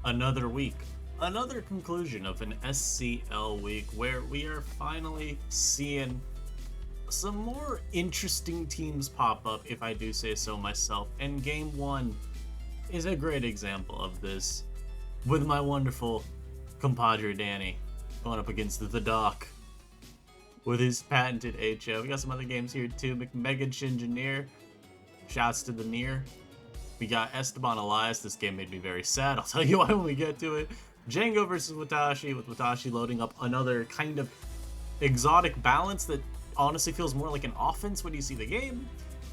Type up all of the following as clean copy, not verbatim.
Another week. Another conclusion of an SCL week where we are finally seeing some more interesting teams pop up, if I do say so myself. And game one is a great example of this, with my wonderful compadre Danny going up against the Doc with his patented HO. We got some other games here too. McMeghan Shengineer. Shouts to the near. We got Esteban Elias. This game made me very sad. I'll tell you why when we get to it. Django versus Watashi, with Watashi loading up another kind of exotic balance that honestly feels more like an offense when you see the game.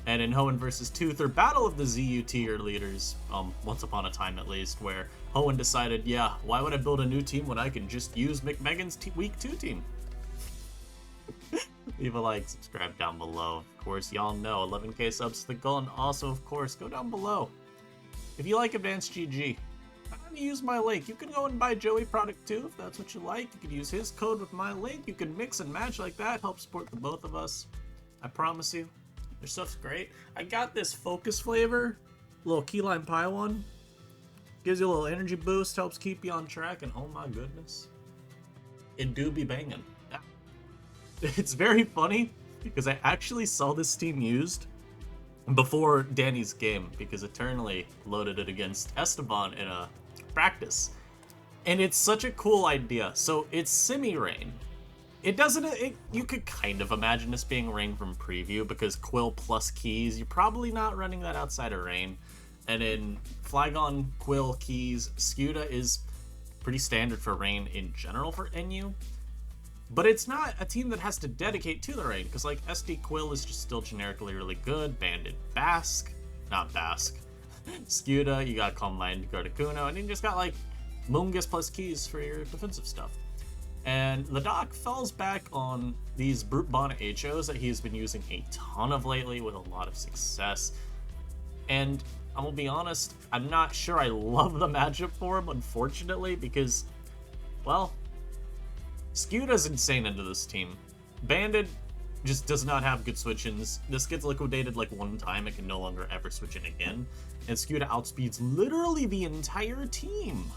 And in Hoenn versus Tuthur, battle of the ZU tier leaders, once upon a time at least, where Hoenn decided, yeah, why would I build a new team when I can just use McMeghan's week 2 team? Leave a like, subscribe down below. Of course, y'all know 11k subs to the goal, and also, of course, go down below. If you like Advanced GG, use my link. You can go and buy Joey product too if that's what you like. You can use his code with my link. You can mix and match like that. Help support the both of us. I promise you, their stuff's great. I got this focus flavor, little key lime pie one. Gives you a little energy boost, helps keep you on track, and oh my goodness, it do be banging. It's very funny because I actually saw this team used before Danny's game because Eternally loaded it against Esteban in a practice, and it's such a cool idea. So it's semi-rain. It doesn't, you could kind of imagine this being rain from preview because Quill plus keys, you're probably not running that outside of rain. And in Flygon, Quill, keys, Skewda is pretty standard for rain in general for NU. But it's not a team that has to dedicate to the rain, because like SD Quill is just still generically really good. Bandit Basque, not Basque. Skewda, you got Calm Mind, Gardakuno, and then you just got like Mungus plus keys for your defensive stuff. And the Doc falls back on these Brute Bonnet HOs that he's been using a ton of lately with a lot of success. And I'm gonna be honest, I'm not sure I love the matchup for him, unfortunately, because, well, Skewda's insane into this team. Bandit just does not have good switch-ins. This gets liquidated like one time, it can no longer ever switch in again. And Skewda outspeeds literally the entire team.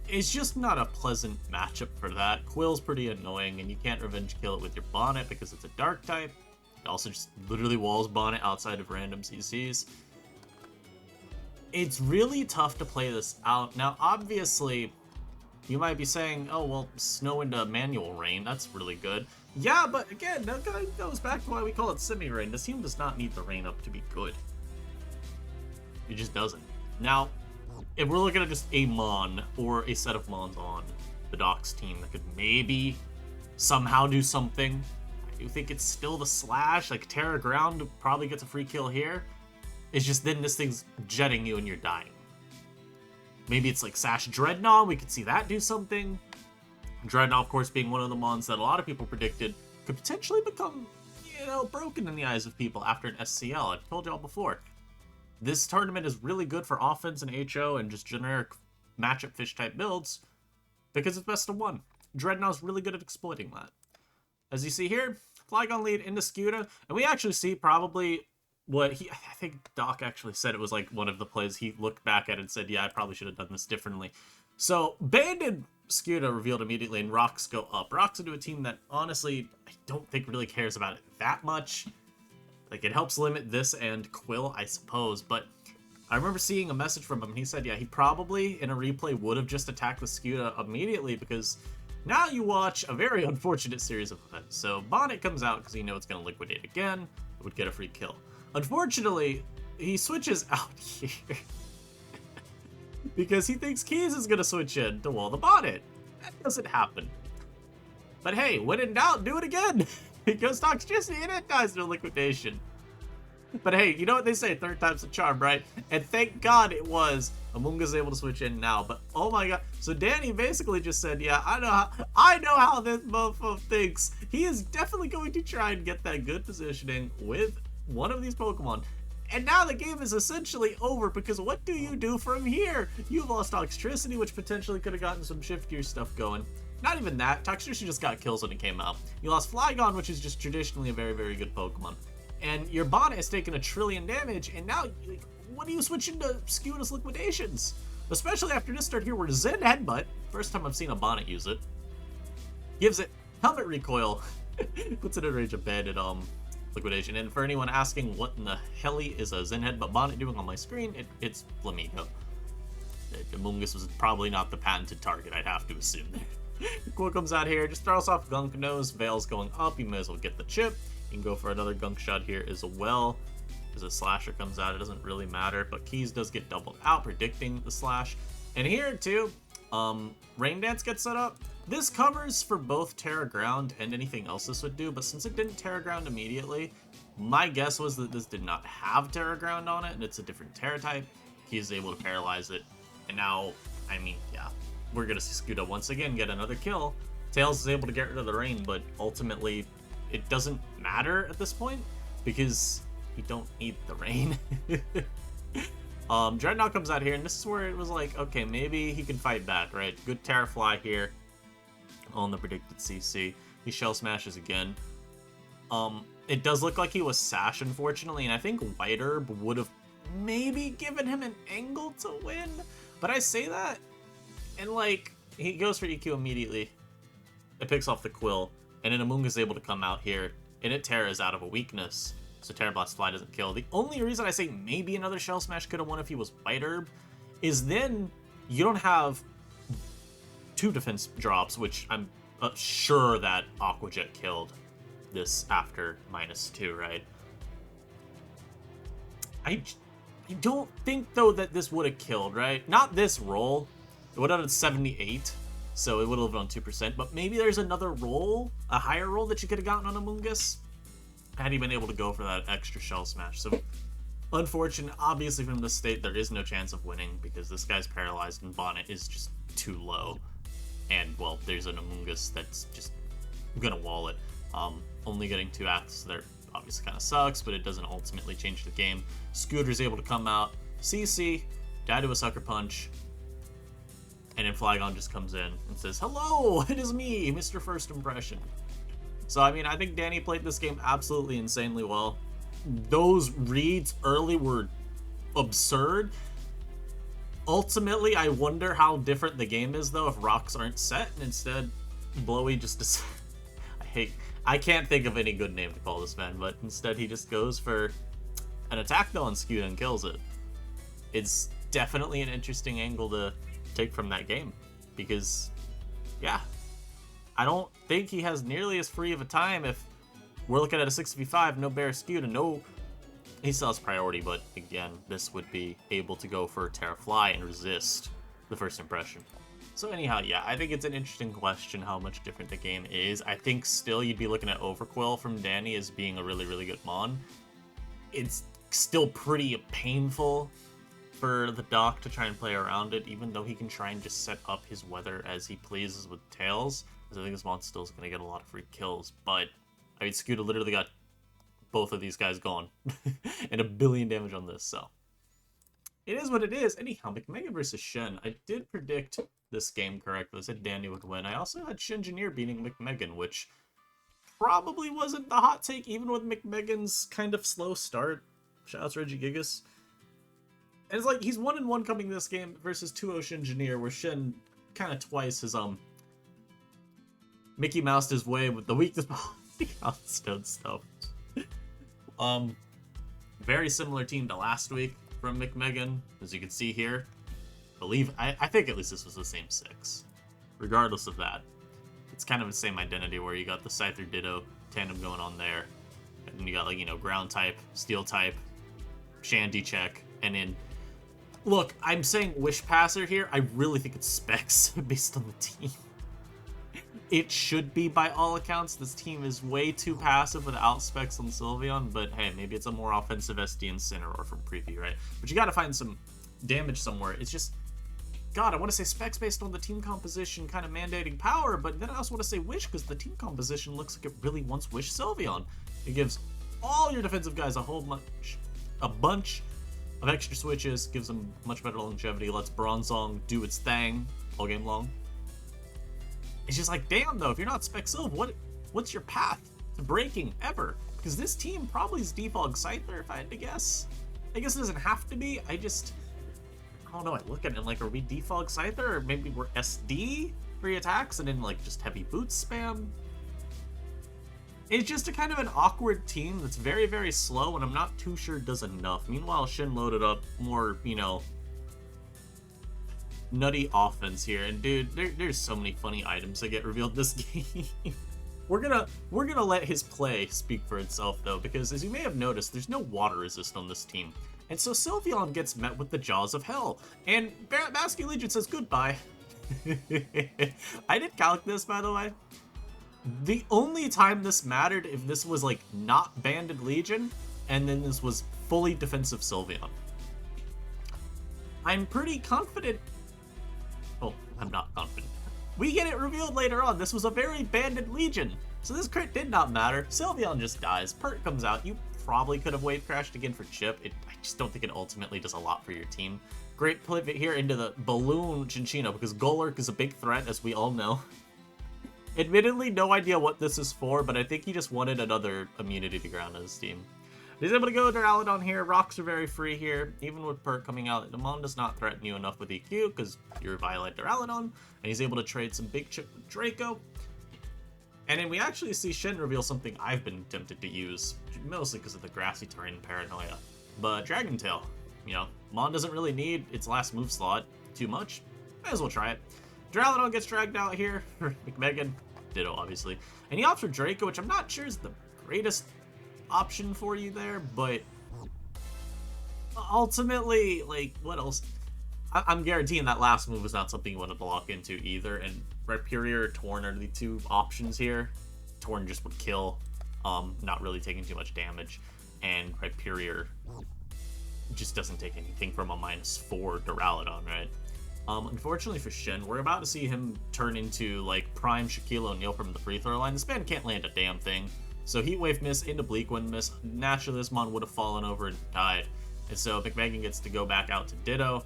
It's just not a pleasant matchup for that. Quill's pretty annoying, and you can't revenge kill it with your Bonnet because it's a dark type. It also just literally walls Bonnet outside of random CCs. It's really tough to play this out. Now, obviously, you might be saying, oh, well, snow into manual rain, that's really good. Yeah, but again, that goes back to why we call it semi-rain. This team does not need the rain up to be good. It just doesn't. Now, if we're looking at just a Mon or a set of Mons on the Doc's team that could maybe somehow do something, I do think it's still the Slash, like Terra Ground probably gets a free kill here. It's just then this thing's jetting you and you're dying. Maybe it's like Sash Dreadnought, we could see that do something. Dreadnought, of course, being one of the Mons that a lot of people predicted could potentially become, you know, broken in the eyes of people after an SCL. I've told y'all before. This tournament is really good for offense and HO and just generic matchup fish type builds because it's best of one. Dreadnought's really good at exploiting that. As you see here, Flygon lead into Skewda, and we actually see probably what I think Doc actually said it was like one of the plays he looked back at and said, yeah, I probably should have done this differently. So Banded Skewda revealed immediately, and Rocks go up. Rocks into a team that honestly I don't think really cares about it that much. Like, it helps limit this and Quill, I suppose, but I remember seeing a message from him, and he said, yeah, he probably, in a replay, would have just attacked the Skewda immediately, because now you watch a very unfortunate series of events. So Bonnet comes out because you know it's going to liquidate again, it would get a free kill. Unfortunately, he switches out here because he thinks Keys is going to switch in to wall the Bonnet. That doesn't happen. But hey, when in doubt, do it again. Because Toxicity and it dies to liquidation. But hey, you know what they say, third time's a charm, right? And thank God it was. Amunga's able to switch in now, but oh my god. So Danny basically just said, yeah, I know how this mofo thinks. He is definitely going to try and get that good positioning with one of these Pokemon. And now the game is essentially over, because what do you do from here? You've lost Toxicity, which potentially could have gotten some shiftier stuff going. Not even that, Toxicity just got kills when it came out. You lost Flygon, which is just traditionally a very, very good Pokemon. And your Bonnet has taken 1 trillion damage, and now, like, what do you switch into Skewda's liquidations? Especially after this start here where Zen Headbutt, first time I've seen a Bonnet use it, gives it helmet recoil, puts it in range of banded liquidation. And for anyone asking what in the hell is a Zen Headbutt Bonnet doing on my screen, it's Flamingo. Amoonguss was probably not the patented target, I'd have to assume. Quill comes out here, just throws off Gunk Nose, Veil's going up, you may as well get the chip. You can go for another Gunk Shot here as well. As a Slasher comes out, it doesn't really matter, but Keys does get doubled out, predicting the slash. And here too, Rain Dance gets set up. This covers for both Terra Ground and anything else this would do, but since it didn't Terra Ground immediately, my guess was that this did not have Terra Ground on it, and it's a different Terra type. He is able to paralyze it, and now, I mean, yeah, we're gonna see Scooda once again get another kill. Tails is able to get rid of the rain, but ultimately, it doesn't matter at this point, because you don't need the rain. Dreadnought comes out here, and this is where it was like, okay, maybe he can fight back, right? Good Terra Fly here on the predicted CC. He Shell Smashes again. It does look like he was Sash, unfortunately, and I think White Herb would have maybe given him an angle to win. But I say that, and like, he goes for EQ immediately. It picks off the Quill, and then Amoonguss is able to come out here, and it Terra is out of a weakness. So Terra Blast Fly doesn't kill. The only reason I say maybe another Shell Smash could have won if he was White Herb is then you don't have 2 defense drops, which I'm sure that Aqua Jet killed this after -2, right? I don't think, though, that this would have killed, right? Not this roll. It would have done 78, so it would have done 2%, but maybe there's another roll, a higher roll that you could have gotten on Amoonguss had he been able to go for that extra Shell Smash. So, unfortunate, obviously from this state, there is no chance of winning because this guy's paralyzed and Bonnet is just too low. And, well, there's an Amoonguss that's just gonna wall it. Only getting 2 acts there obviously kind of sucks, but it doesn't ultimately change the game. Scooter's able to come out, CC, die to a Sucker Punch, and then Flygon just comes in and says, "Hello, it is me, Mr. First Impression." So, I mean, I think Danny played this game absolutely insanely well. Those reads early were absurd. Ultimately, I wonder how different the game is, though, if rocks aren't set, and instead, Blowy just I can't think of any good name to call this man, but instead he just goes for an attack though on Scooda and kills it. It's definitely an interesting angle to take from that game, because, yeah, I don't think he has nearly as free of a time if we're looking at a 6v5, no Barraskewda, no... He still has priority, but again, this would be able to go for Terra Fly and resist the First Impression. So anyhow, yeah, I think it's an interesting question how much different the game is. I think still you'd be looking at Overquill from Danny as being a really, really good mon. It's still pretty painful for the Doc to try and play around it, even though he can try and just set up his weather as he pleases with Tails, because I think this mon still is going to get a lot of free kills. But, I mean, Scooter literally got both of these guys gone, and 1 billion damage on this, so. It is what it is. Anyhow, McMeghan versus Shen. I did predict this game correctly. I said Danny would win. I also had Shengineer beating McMeghan, which probably wasn't the hot take, even with McMeghan's kind of slow start. Shoutouts Reggie Gigas. And it's like, he's 1-1 coming this game versus 2-0 Shengineer, where Shen kind of twice has, Mickey Moused his way with the weakness stone stuff. Very similar team to last week from McMeghan, as you can see here. I think at least this was the same 6. Regardless of that, it's kind of the same identity where you got the Scyther Ditto tandem going on there, and then you got, like, you know, ground type, steel type, Shandy check, and then look, I'm saying Wish Passer here. I really think it's specs based on the team. It should be by all accounts. This team is way too passive without specs on Sylveon, but hey, maybe it's a more offensive SD Incineroar from preview, right? But you gotta find some damage somewhere. It's just, God, I want to say specs based on the team composition kind of mandating power, but then I also want to say Wish because the team composition looks like it really wants Wish Sylveon. It gives all your defensive guys a bunch of extra switches, gives them much better longevity, lets Bronzong do its thing all game long. It's just like, damn, though, if you're not Spec Sylve, what's your path to breaking ever? Because this team probably is default Scyther, if I had to guess. I guess it doesn't have to be. I don't know. I look at it like, are we defog Scyther? Or maybe we're SD free attacks and then like just heavy boot spam? It's just a kind of an awkward team that's very, very slow, and I'm not too sure does enough. Meanwhile, Shin loaded up more, you know, nutty offense here. And dude, there's so many funny items that get revealed this game. We're gonna let his play speak for itself though, because as you may have noticed, there's no water resist on this team. And so Sylveon gets met with the jaws of hell. And Barraskewda Legion says goodbye. I did calc this, by the way. The only time this mattered if this was like not banded Legion, and then this was fully defensive Sylveon. I'm pretty confident. Oh, I'm not confident. We get it revealed later on. This was a very banded Legion. So this crit did not matter. Sylveon just dies. Pert comes out. You probably could have wave crashed again for Chip. I just don't think it ultimately does a lot for your team. Great pivot here into the balloon Chinchino, because Golurk is a big threat, as we all know. Admittedly, no idea what this is for, but I think he just wanted another immunity to ground on his team. He's able to go Duraludon here. Rocks are very free here. Even with Pert coming out, Demon does not threaten you enough with EQ, because you're Violet Duraludon, and he's able to trade some big chip with Draco. And then we actually see Shen reveal something I've been tempted to use, mostly because of the grassy terrain paranoia. But Dragon Tail, you know, Mon doesn't really need its last move slot too much. Might as well try it. Duraludon gets dragged out here, or McMeghan, Ditto obviously. And he opts for Draco, which I'm not sure is the greatest option for you there, but ultimately, like, what else? I'm guaranteeing that last move is not something you want to block into either, and Rhyperior or Torn are the two options here. Torn just would kill, not really taking too much damage, and Rhyperior just doesn't take anything from a -4 Duraludon, right? Unfortunately for Shen, we're about to see him turn into, like, prime Shaquille O'Neal from the free throw line. This man can't land a damn thing. So Heat Wave miss into Bleak Wind miss. Naturally, this Mon would have fallen over and died. And so McMeghan gets to go back out to Ditto.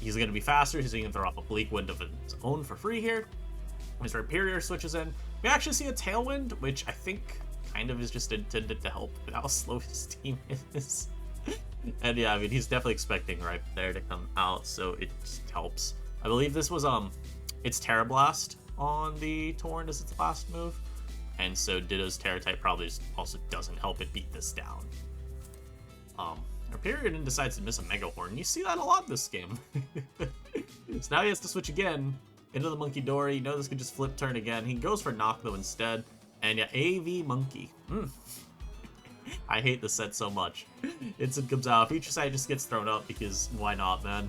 He's going to be faster. He's going to throw off a Bleak Wind of his own for free here. His Rhyperior switches in. We actually see a Tailwind, which I think kind of is just intended to help with how slow his team is. And yeah, I mean, he's definitely expecting right there to come out, so it just helps. I believe this was, it's Terra Blast on the Torn as its last move. And so Ditto's Terra type probably just also doesn't help it beat this down. Rhyperior then decides to miss a Mega Horn. You see that a lot this game. So now he has to switch again into the Monkey Dory. You know this could just flip turn again. He goes for Knock though instead. And yeah, AV Monkey. I hate this set so much. Instant comes out. Future Sight just gets thrown up because why not, man?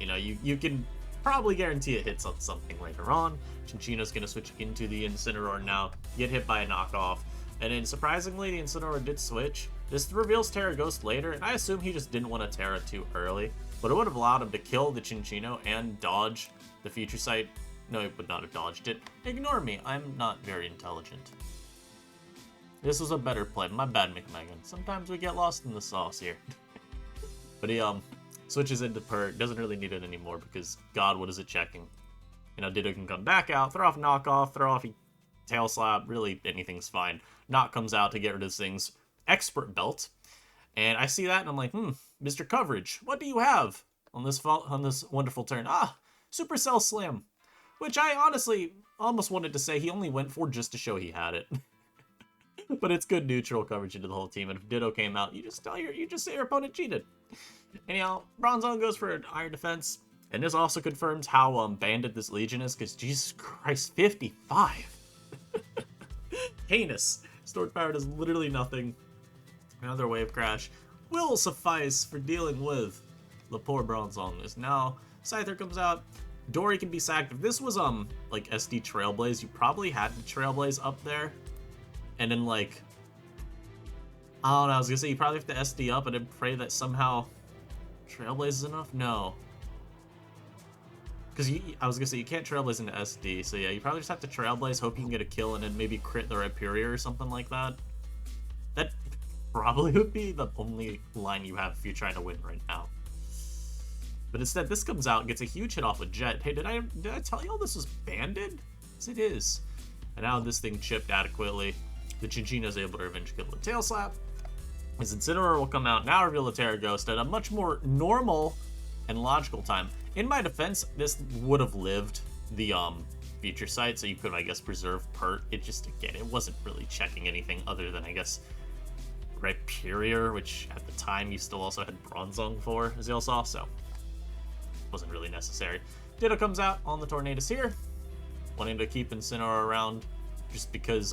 You know, you can probably guarantee it hits on something later on. Chinchino's going to switch into the Incineroar now, get hit by a knockoff. And then surprisingly, the Incineroar did switch. This reveals Terra Ghost later, and I assume he just didn't want to Terra too early. But it would have allowed him to kill the Chinchino and dodge the Future Sight. No, he would not have dodged it. Ignore me, I'm not very intelligent. This was a better play. My bad, McMeghan. Sometimes we get lost in the sauce here. But he switches into Pert. Doesn't really need it anymore because, God, what is it checking? You know, Ditto can come back out, throw off Knockoff, throw off Tail Slap. Really, anything's fine. Knock comes out to get rid of this thing's Expert Belt. And I see that and I'm like, Mr. Coverage, what do you have on this wonderful turn? Supercell Slam. Which I honestly almost wanted to say he only went for just to show he had it. But it's good neutral coverage into the whole team, and if Ditto came out, you just say your opponent cheated. Anyhow, Bronzong goes for an Iron Defense, and this also confirms how banded this Legion is, because Jesus Christ, 55! Heinous! Stored Power does literally nothing. Another Wave Crash will suffice for dealing with the poor Bronzong. As now, Scyther comes out, Dory can be sacked. If this was, like SD Trailblaze, you probably had to Trailblaze up there. And then, like, I don't know, I was gonna say you probably have to SD up and then pray that somehow Trailblaze is enough? No. Because I was gonna say you can't Trailblaze into SD, so yeah, you probably just have to Trailblaze, hope you can get a kill, and then maybe crit the Rhyperior or something like that. That probably would be the only line you have if you're trying to win right now. But instead, this comes out and gets a huge hit off with Jet. Hey, did I tell y'all this was banded? Yes, it is. And now this thing chipped adequately. The Chinchino's able to revenge kill with Tail Slap. His Incineroar will come out, now reveal the Terra Ghost at a much more normal and logical time. In my defense, this would have lived the future sight, so you could, I guess, preserve Pert. It just, again, it wasn't really checking anything other than, I guess, Rhyperior, which at the time you still also had Bronzong for, as you all saw, so wasn't really necessary. Ditto comes out on the Tornadus here, wanting to keep Incineroar around just because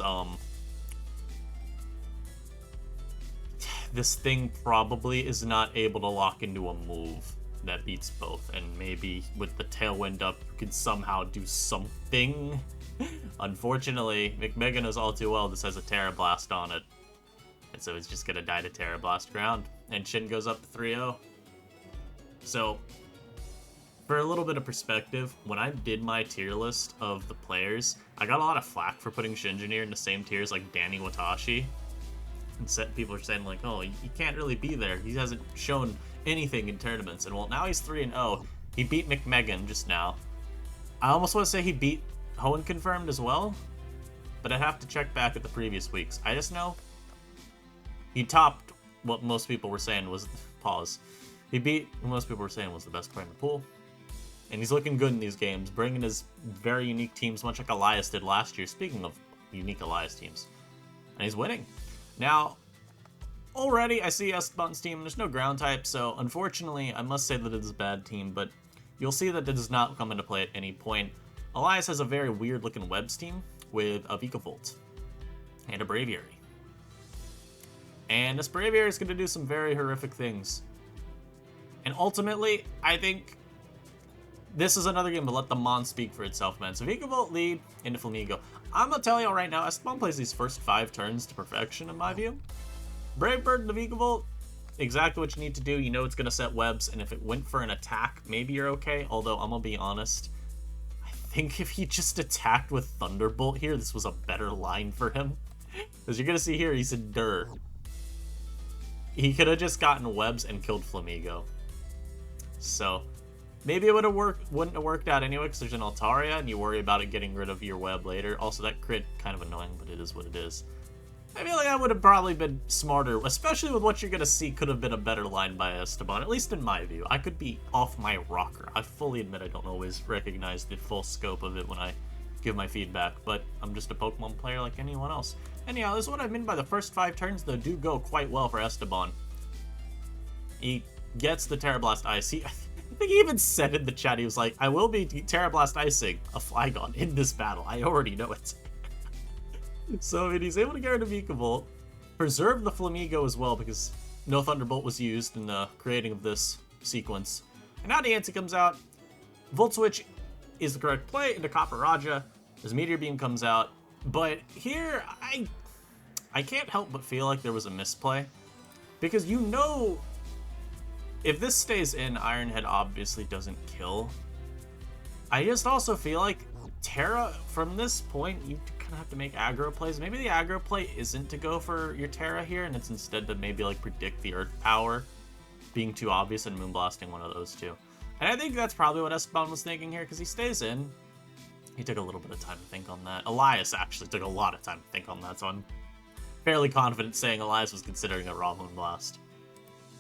this thing probably is not able to lock into a move that beats both, and maybe with the Tailwind up, you can somehow do something. Unfortunately, McMeghan knows all too well this has a Terra Blast on it, and so it's just gonna die to Terra Blast ground, and Shin goes up to 3-0. So, for a little bit of perspective, when I did my tier list of the players, I got a lot of flack for putting Shengineer in the same tiers like Danny Watashi. And people are saying, like, oh, he can't really be there. He hasn't shown anything in tournaments. And, well, now he's 3-0. He beat McMeghan just now. I almost want to say he beat Hoenn Confirmed as well, but I'd have to check back at the previous weeks. I just know he topped what most people were saying was... Pause. He beat what most people were saying was the best player in the pool. And he's looking good in these games, bringing his very unique teams, much like Elias did last year. Speaking of unique Elias teams. And he's winning. Now, already I see Esteban's team, there's no ground type, so unfortunately I must say that it is a bad team, but you'll see that it does not come into play at any point. Elias has a very weird looking Webs team with a Vikavolt and a Braviary. And this Braviary is going to do some very horrific things. And ultimately, I think this is another game to let the Mon speak for itself, man. So Vikavolt lead into Flamigo. I'm going to tell you all right now, Esteban plays these first 5 turns to perfection, in my view. Brave Bird into Vikavolt, exactly what you need to do. You know it's going to set webs, and if it went for an attack, maybe you're okay. Although, I'm going to be honest, I think if he just attacked with Thunderbolt here, this was a better line for him. As you're going to see here, he's in Dur. He could have just gotten webs and killed Flamigo. So... maybe it wouldn't have worked out anyway because there's an Altaria and you worry about it getting rid of your web later. Also, that crit, kind of annoying, but it is what it is. I feel like I would have probably been smarter, especially with what you're going to see could have been a better line by Esteban, at least in my view. I could be off my rocker. I fully admit I don't always recognize the full scope of it when I give my feedback, but I'm just a Pokemon player like anyone else. Anyhow, this is what I mean by the first 5 turns, though, do go quite well for Esteban. He gets the Terra Blast Ice. I think he even said in the chat, he was like, I will be Terra Blast Icing a Flygon in this battle. I already know it. So, I mean, he's able to get rid of Vikavolt, preserve the Flamigo as well, because no Thunderbolt was used in the creating of this sequence. And now Diancie comes out. Volt Switch is the correct play into Copper Raja. His Meteor Beam comes out. But here, I can't help but feel like there was a misplay. Because you know... if this stays in, Iron Head obviously doesn't kill. I just also feel like Terra, from this point, you kind of have to make aggro plays. Maybe the aggro play isn't to go for your Terra here, and it's instead to maybe like predict the Earth Power being too obvious and Moonblasting one of those two. And I think that's probably what Esteban was thinking here, because he stays in. He took a little bit of time to think on that. Elias actually took a lot of time to think on that, so I'm fairly confident saying Elias was considering a raw Moonblast.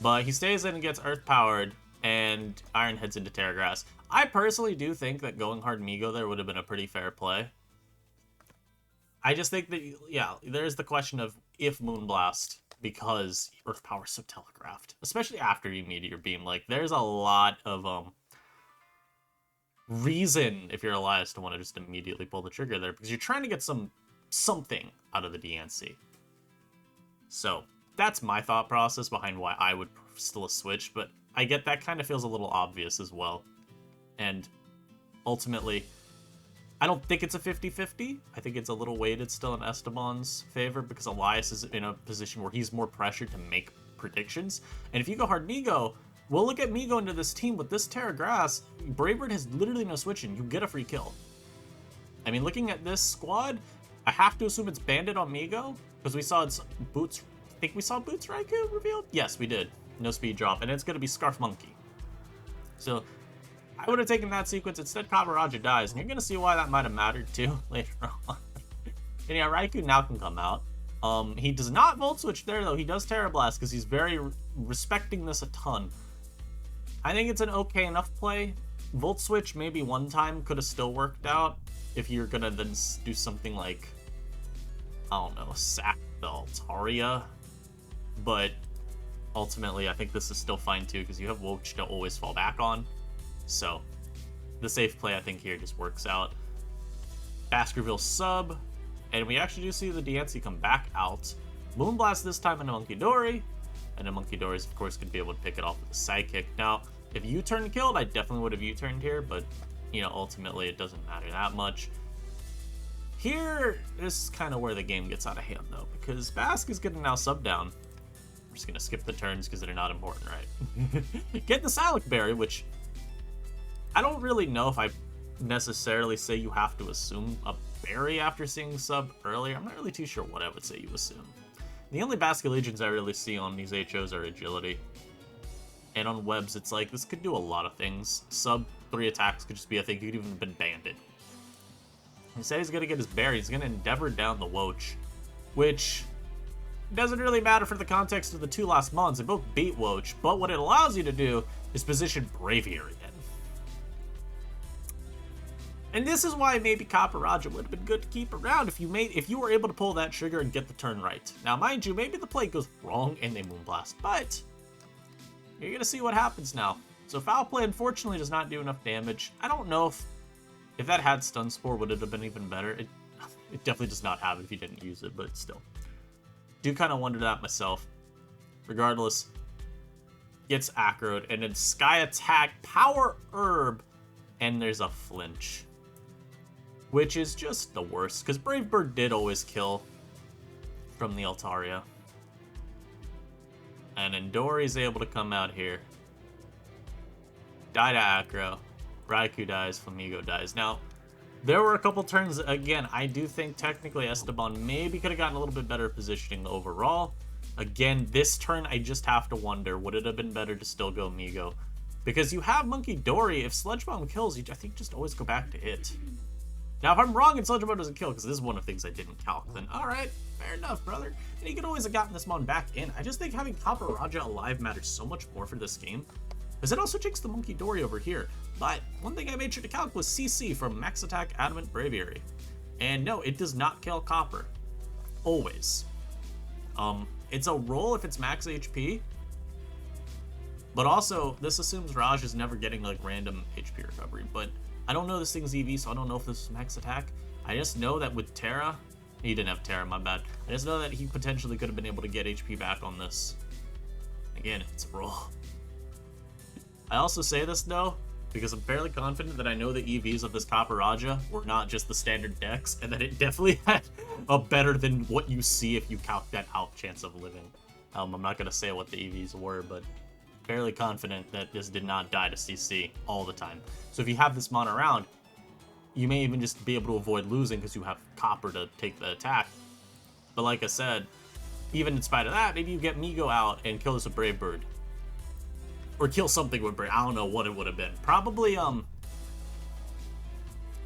But he stays in and gets Earth Powered, and Iron heads into Terra Grass. I personally do think that going hard Migo there would have been a pretty fair play. I just think that, yeah, there's the question of if Moonblast, because Earth Power is so telegraphed. Especially after you Meteor Beam. Like, there's a lot of reason, if you're Elias, to want to just immediately pull the trigger there, because you're trying to get something out of the DNC. So... that's my thought process behind why I would still switch, but I get that kind of feels a little obvious as well. And ultimately, I don't think it's a 50-50. I think it's a little weighted still in Esteban's favor because Elias is in a position where he's more pressured to make predictions. And if you go hard Migo, we'll look at Migo into this team with this Terra Grass. Bravebird has literally no switching. You get a free kill. I mean, looking at this squad, I have to assume it's Bandit on Migo because we saw its Boots. I think we saw Boots Raikou revealed? Yes, we did. No speed drop, and it's going to be Scarf Monkey. So, I would have taken that sequence. Instead, Kabaraja dies, and you're going to see why that might have mattered too later on. And yeah, Raikou now can come out. He does not Volt Switch there, though. He does Terra Blast because he's very respecting this a ton. I think it's an okay enough play. Volt Switch maybe one time could have still worked out if you're gonna then do something like, I don't know, sack the Altaria. But ultimately, I think this is still fine too because you have Woach to always fall back on. So the safe play, I think, here just works out. Baskerville sub. And we actually do see the Diancie come back out. Moonblast this time into Monkidori. And then Monkidori's, of course, could be able to pick it off with a sidekick. Now, if U-turn killed, I definitely would have U-turned here. But, you know, ultimately, it doesn't matter that much. Here, this is kind of where the game gets out of hand, though. Because Bask is going to now sub down. We're just going to skip the turns because they're not important, right? Get the Salic Berry, which I don't really know if I necessarily say you have to assume a berry after seeing sub earlier. I'm not really too sure what I would say you assume. The only Basket Legions I really see on these HOs are agility. And on webs, it's like, this could do a lot of things. Sub 3 attacks could just be a thing. You could even have been banded. He said he's going to get his berry. He's going to Endeavor down the Woach, which doesn't really matter for the context of the 2 last months. They both beat Woach, but what it allows you to do is position Braviary in. And this is why maybe Copper Raja would have been good to keep around if you were able to pull that trigger and get the turn right. Now, mind you, maybe the play goes wrong and they Moonblast, but you're going to see what happens now. So Foul Play, unfortunately, does not do enough damage. I don't know if that had Stun Spore, would it have been even better? It definitely does not have it if you didn't use it, but still. Do kind of wonder that myself. Regardless, gets acroed, and then Sky Attack, Power Herb, and there's a flinch. Which is just the worst, because Brave Bird did always kill from the Altaria. And Endori's able to come out here. Die to Acro. Raikou dies, Flamigo dies. Now, there were a couple turns, again, I do think technically Esteban maybe could have gotten a little bit better positioning overall. Again, this turn, I just have to wonder, would it have been better to still go Migo? Because you have Monkidori, if Sludge Bomb kills, you, I think, just always go back to it. Now, if I'm wrong and Sludge Bomb doesn't kill, because this is one of the things I didn't calc, then alright, fair enough, brother. And he could always have gotten this Mon back in. I just think having Copper Raja alive matters so much more for this game, because it also takes the Monkidori over here. But one thing I made sure to calc was CC from Max Attack Adamant Braviary. And no, it does not kill Copper. Always. It's a roll if it's max HP, but also, this assumes Raj is never getting, like, random HP recovery. But I don't know this thing's EV, so I don't know if this is max attack. I just know that with Terra... He didn't have Terra, my bad. I just know that he potentially could have been able to get HP back on this. Again, it's a roll. I also say this, though, because I'm fairly confident that I know the EVs of this Copper Raja were not just the standard decks, and that it definitely had a better than what you see if you calc that out chance of living. I'm not going to say what the EVs were, but... fairly confident that this did not die to CC all the time. So if you have this Mon around, you may even just be able to avoid losing because you have Copper to take the attack. But like I said, even in spite of that, maybe you get Migo out and kill this with Brave Bird. Or kill something with Brave. I don't know what it would have been. Probably would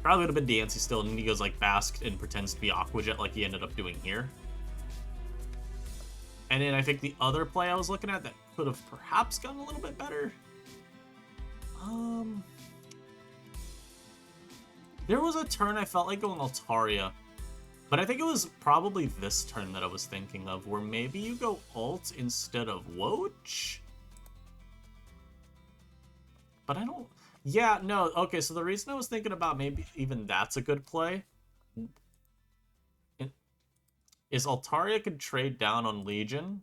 have been Diancie still, and Migo's like Bask and pretends to be Aqua Jet like he ended up doing here. And then I think the other play I was looking at that could have perhaps gotten a little bit better. There was a turn I felt like going Altaria, but I think it was probably this turn that I was thinking of, where maybe you go ult instead of Woach? But I don't... Yeah, no, okay, so the reason I was thinking about maybe even that's a good play is Altaria could trade down on Legion,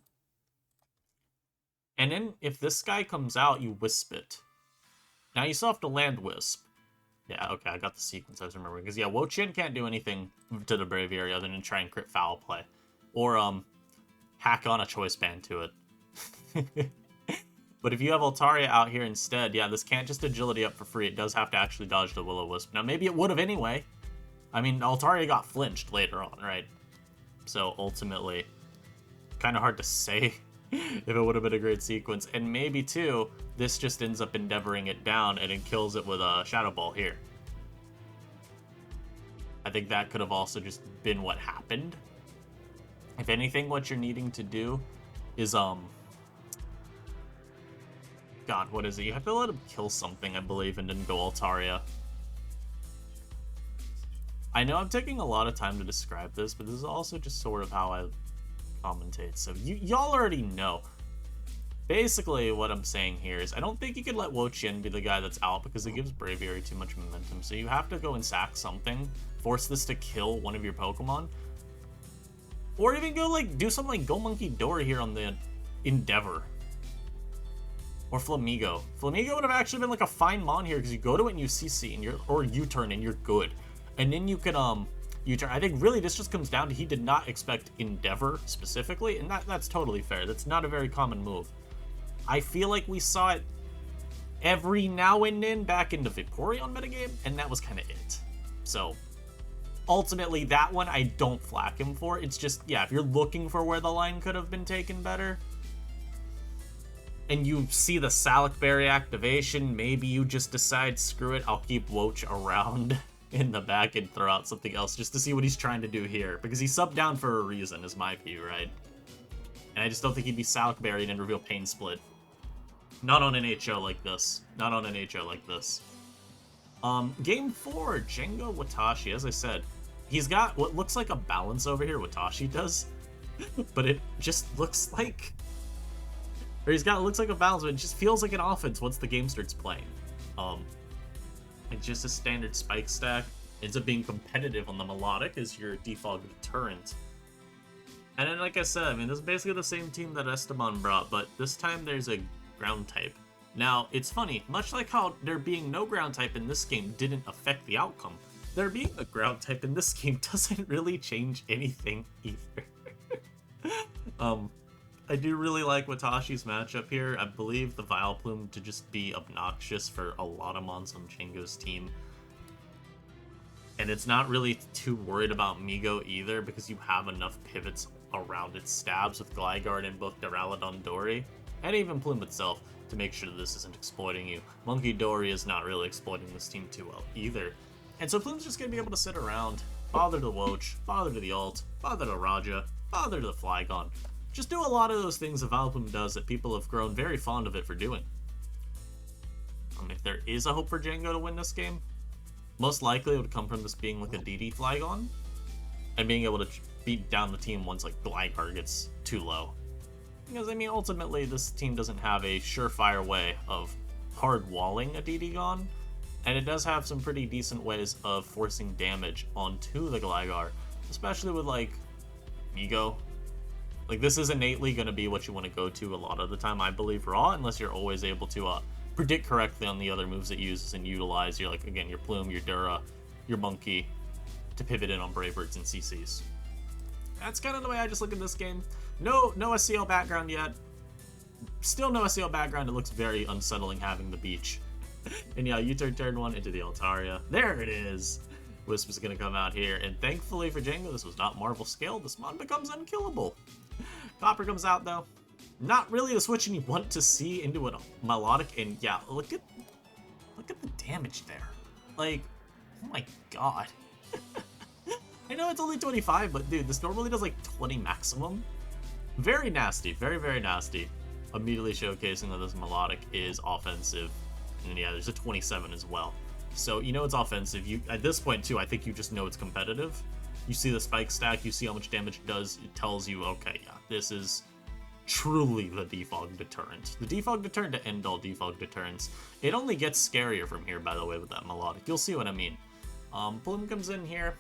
and then if this guy comes out, you Wisp it. Now you still have to land Wisp. Yeah, okay, I got the sequence I was remembering. Because, yeah, Wo-Chien can't do anything to the Braviary other than try and crit Foul Play. Or, hack on a Choice Band to it. But if you have Altaria out here instead, yeah, this can't just agility up for free. It does have to actually dodge the Will-O-Wisp. Now, maybe it would have anyway. I mean, Altaria got flinched later on, right? So, ultimately, kind of hard to say if it would have been a great sequence. And maybe, too, this just ends up endeavoring it down and it kills it with a Shadow Ball here. I think that could have also just been what happened. If anything, what you're needing to do is, God, what is it? You have to let him kill something, I believe, and then go Altaria. I know I'm taking a lot of time to describe this, but this is also just sort of how I commentate. So y'all already know. Basically, what I'm saying here is I don't think you could let Wo-Chien be the guy that's out because it gives Braviary too much momentum. So you have to go and sack something, force this to kill one of your Pokemon. Or even go, like, do something like Go Monkey Dory here on the Endeavor. Or Flamigo. Flamigo would have actually been, like, a fine mon here because you go to it and you CC, and or U-turn, and you're good. And then you could, U-turn. I think really this just comes down to he did not expect Endeavor specifically, and that's totally fair. That's not a very common move. I feel like we saw it every now and then back in the Vaporeon metagame, and that was kind of it. So, ultimately, that one I don't flack him for. It's just, yeah, if you're looking for where the line could have been taken better, and you see the Salic Berry activation, maybe you just decide, screw it, I'll keep Woach around in the back and throw out something else just to see what he's trying to do here. Because he's subbed down for a reason, is my view, right? And I just don't think he'd be Salic Berried and reveal Pain Split. Not on an HO like this. Not on an HO like this. Game 4, Jengo Watashi. As I said, he's got what looks like a balance over here, Watashi does. But it just looks like... Or he's got, it looks like a balance, but it just feels like an offense once the game starts playing. It's just a standard spike stack. Ends up being competitive on the Melodic as your default deterrent. And then, like I said, I mean, this is basically the same team that Esteban brought, but this time there's a ground type. Now, it's funny, much like how there being no ground type in this game didn't affect the outcome, there being a ground type in this game doesn't really change anything either. I do really like Watashi's matchup here. I believe the Vileplume to just be obnoxious for a lot of mons on Chengo's team. And it's not really too worried about Migo either because you have enough pivots around its stabs with Gligar and both Duraludon Dory, and even Plume itself, to make sure that this isn't exploiting you. Monkey Dory is not really exploiting this team too well either. And so Plume's just going to be able to sit around, bother to the Woach, bother to the Alt, bother to Raja, bother to the Flygon. Just do a lot of those things that Vileplume does that people have grown very fond of it for doing. If there is a hope for Jengo to win this game, most likely it would come from this being like a DD Flygon, and being able to beat down the team once like Gligar gets too low. Because, I mean, ultimately this team doesn't have a surefire way of hard walling a DD Gon, and it does have some pretty decent ways of forcing damage onto the Gligar, especially with like Migo. Like, this is innately going to be what you want to go to a lot of the time, I believe, raw, unless you're always able to predict correctly on the other moves it uses and utilize your, like, again, your Plume, your Dura, your Monkey, to pivot in on Brave Birds and CCs. That's kind of the way I just look at this game. No SEL background yet. Still no SEL background. It looks very unsettling having the beach. And yeah, you turn one into the Altaria. There it is. Wisp is going to come out here. And thankfully for Jengo, this was not Marvel scale. This mon becomes unkillable. Copper comes out though. Not really the switching you want to see into a Melodic, and yeah, look at the damage there. Like, oh my god. I know it's only 25, but dude, this normally does like 20 maximum. Very nasty, very, very nasty. Immediately showcasing that this Melodic is offensive. And yeah, there's a 27 as well. So you know it's offensive. You at this point too, I think you just know it's competitive. You see the spike stack, you see how much damage it does, it tells you, okay, yeah, this is truly the defog deterrent. The defog deterrent to end all defog deterrents. It only gets scarier from here, by the way, with that Melodic. You'll see what I mean. Plume comes in here,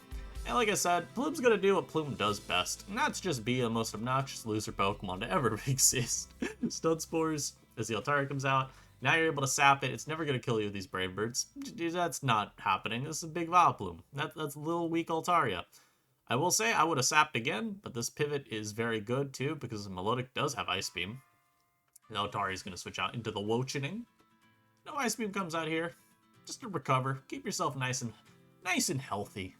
and like I said, Plume's gonna do what Plume does best, and that's just be the most obnoxious loser Pokemon to ever exist. Stun Spores, as the Altaria comes out, now you're able to sap it. It's never gonna kill you with these Brave Birds. That's not happening. This is a big Vileplume. That's a little weak Altaria. I will say I would have sapped again, but this pivot is very good too because Melodic does have Ice Beam. Now Atari's going to switch out into the Wochening. No Ice Beam comes out here. Just to recover. Keep yourself nice and healthy.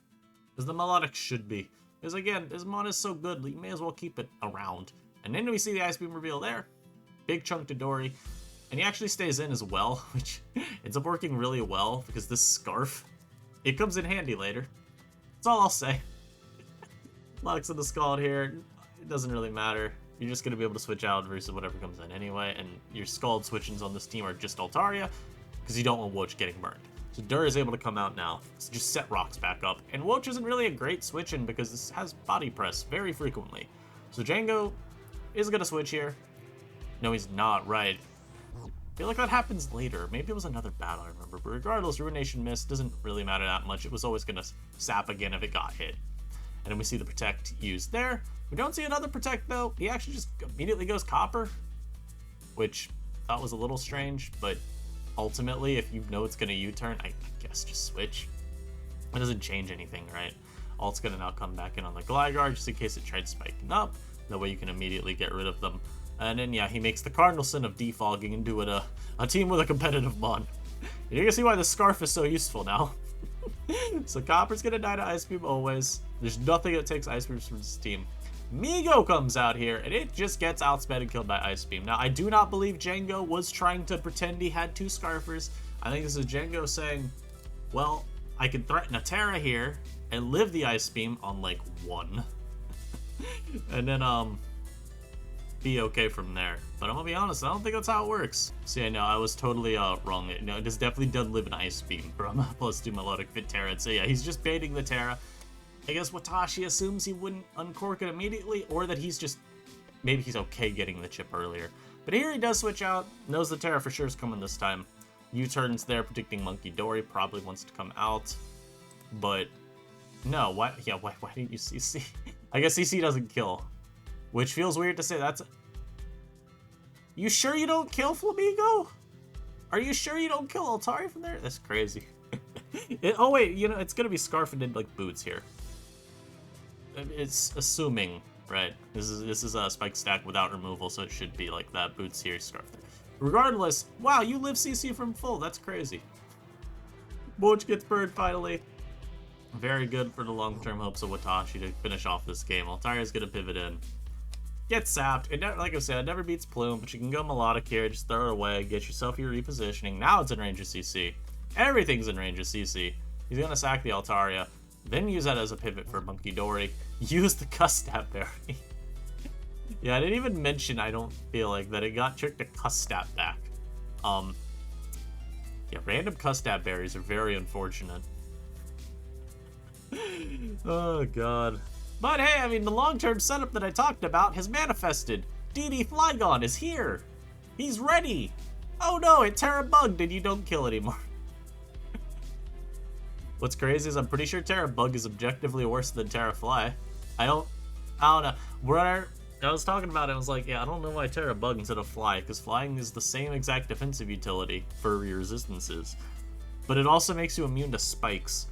As the Melodic should be. Because again, this mon is so good, you may as well keep it around. And then we see the Ice Beam reveal there. Big chunk to Dory. And he actually stays in as well, which ends up working really well because this Scarf, it comes in handy later. That's all I'll say. Lux in the Scald here. it doesn't really matter. You're just going to be able to switch out versus whatever comes in anyway, and your Scald switch-ins on this team are just Altaria, because you don't want Woach getting burned. So Dur is able to come out now, so just set rocks back up, and Woach isn't really a great switch-in because this has body press very frequently. So Django is going to switch here. No, he's not, right. I feel like that happens later. Maybe it was another battle, I remember. But regardless, Ruination Mist doesn't really matter that much. It was always going to sap again if it got hit. And then we see the Protect used there. We don't see another Protect, though. He actually just immediately goes Copper, which I thought was a little strange. But ultimately, if you know it's going to U-turn, I guess just switch. It doesn't change anything, right? Alt's going to now come back in on the Gligar just in case it tried spiking up. That way you can immediately get rid of them. And then, yeah, he makes the cardinal sin of defogging into it a team with a competitive Mon. And you can see why the Scarf is so useful now. So Copper's going to die to Ice Beam always. There's nothing that takes Ice Beams from this team. Migo comes out here, and it just gets outsped and killed by Ice Beam. Now, I do not believe Django was trying to pretend he had two Scarfers. I think this is Django saying, well, I can threaten a Terra here and live the Ice Beam on, like, one. And then, be okay from there. But I'm gonna be honest, I don't think that's how it works. See, I know, I was totally wrong. No, it definitely does live an Ice Beam from +2 Melodic Fit Terra. So yeah, he's just baiting the Terra. I guess Watashi assumes he wouldn't uncork it immediately, or that he's just, maybe he's okay getting the chip earlier. But here he does switch out, knows the Terra for sure is coming this time. U-turns there, predicting Monkey Dory, probably wants to come out. But, no, why didn't you CC? I guess CC doesn't kill. Which feels weird to say. That's... You sure you don't kill Flamigo? Are you sure you don't kill Altari from there? That's crazy. Oh wait, you know, it's gonna be Scarf and like Boots here. It's assuming, right? This is a Spike stack without removal, so it should be like that. Boots here, Scarf there. Regardless, wow, you live CC from full. That's crazy. Boach gets burned finally. Very good for the long-term hopes of Watashi to finish off this game. Altaria's gonna pivot in. Get sapped. It never, like I said, it never beats Plume, but you can go Melodic here, just throw it away, get yourself your repositioning. Now it's in range of CC. Everything's in range of CC. He's gonna sack the Altaria, then use that as a pivot for Monkey Dory. Use the Cuss-Stab Berry. Yeah, I didn't even mention, I don't feel like, that it got tricked to Cuss-Stab back. Yeah, random Cuss-Stab Berries are very unfortunate. Oh, God. But hey, I mean, the long-term setup that I talked about has manifested. DD Flygon is here. He's ready. Oh no, it Terra bugged and you don't kill anymore. What's crazy is I'm pretty sure Terra Bug is objectively worse than Terra Fly. I don't know. Where I was talking about it, I was like, yeah, I don't know why Terra Bug instead of Fly, because flying is the same exact defensive utility for your resistances. But it also makes you immune to spikes.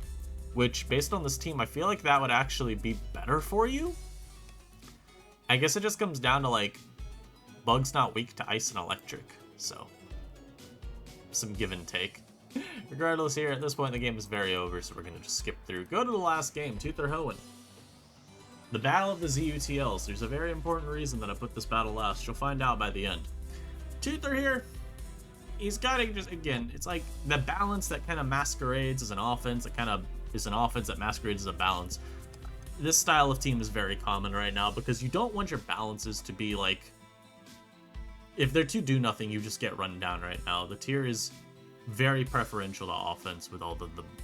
Which, based on this team, I feel like that would actually be better for you. I guess it just comes down to, like, Bug's not weak to ice and electric, so some give and take. Regardless, here, at this point, the game is very over, so we're going to just skip through. Go to the last game, Tuthur Hoenn. The Battle of the ZUTLs. There's a very important reason that I put this battle last. You'll find out by the end. Tuthur here, he's got to just, again, it's like the balance that kind of masquerades as an offense, that kind of is an offense that masquerades as a balance. This style of team is very common right now because you don't want your balances to be like, if they're too do-nothing, you just get run down right now. The tier is very preferential to offense with all